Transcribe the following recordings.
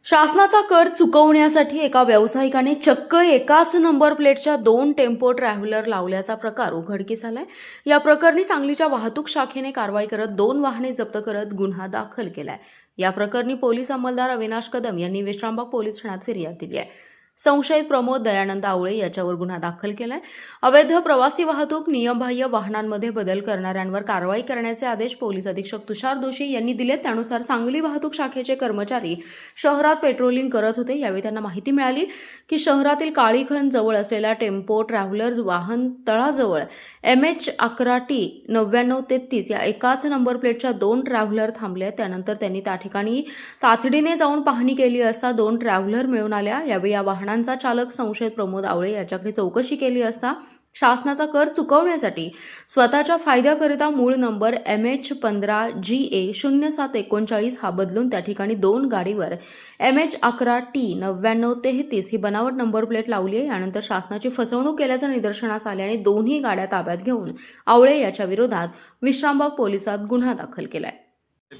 शासनाचा कर चुकवण्यासाठी एका व्यावसायिकाने चक्क एकाच नंबर प्लेटच्या 2 टेम्पो ट्रॅव्हलर लावल्याचा प्रकार उघडकीस आलाय। या प्रकरणी सांगलीच्या वाहतूक शाखेने कारवाई करत 2 वाहने जप्त करत गुन्हा दाखल केलाय। या प्रकरणी पोलीस अंमलदार अविनाश कदम यांनी विश्रामबाग पोलीस ठाण्यात फिर्याद दिली आहे। संशयित प्रमोद दयानंद आवळे याच्यावर गुन्हा दाखल केलाय। अवैध प्रवासी वाहतूक नियमबाह्य वाहनांमध्ये बदल करणाऱ्यांवर कारवाई करण्याचे आदेश पोलीस अधीक्षक तुषार दोशी यांनी दिले। त्यानुसार सांगली वाहतूक शाखेचे कर्मचारी शहरात पेट्रोलिंग करत होते। यावेळी त्यांना माहिती मिळाली की शहरातील काळीखण जवळ असलेल्या टेम्पो ट्रॅव्हलर्स वाहन तळाजवळ MH11T 9933 या एकाच नंबर प्लेटच्या 2 ट्रॅव्हलर थांबले। त्यानंतर त्यांनी त्या ठिकाणी तातडीने जाऊन पाहणी केली असता 2 ट्रॅव्हलर मिळून आल्या। यावेळी या वाहनांचा चालक संशयित प्रमोद आवळे याच्याकडे चौकशी केली असता शासनाचा कर चुकवण्यासाठी स्वतःच्या फायद्याकरिता मूळ नंबर MH15GA 0739 हा बदलून त्या ठिकाणी 2 गाडीवर MH11T 9933 ही बनावट नंबर प्लेट लावली आहे। यानंतर शासनाची फसवणूक केल्याचं निदर्शनास आल्याने दोन्ही गाड्या ताब्यात घेऊन आवळे याच्या विरोधात विश्रामबाग पोलिसात गुन्हा दाखल केलाय।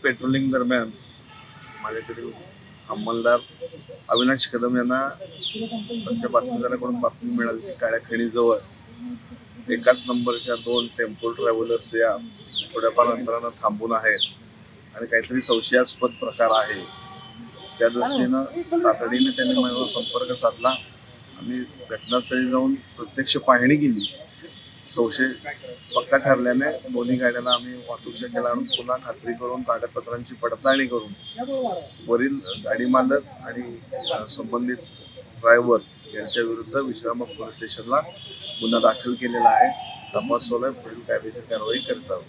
पेट्रोलिंग दरम्यान माझ्याकडे अंमलदार अविनाश कदम यांना त्यांच्या बातमीदाराकडून बातमी मिळाली की काळ्या खणीजवळ एकाच नंबरच्या 2 टेम्पो ट्रॅव्हलर्स या थोड्याफार अंतरानं थांबून आहेत आणि काहीतरी संशयास्पद प्रकार आहे। त्या दृष्टीनं तातडीने त्यांनी माझ्यावर संपर्क साधला। आम्ही घटनास्थळी जाऊन प्रत्यक्ष पाहणी केली। संशय पक्का ठरल्याने दोन्ही गाड्यांना आम्ही वाहतूक शाखेला आणून पुन्हा खात्री करून कागदपत्रांची पडताळणी करून वरील गाडी मालक आणि संबंधित ड्रायव्हर यांच्या विरुद्ध विश्रामबाग पोलीस स्टेशनला गुन्हा दाखल केलेला आहे। तपास चालू आहे, पुढील कायदेशीर कारवाई करत आहोत।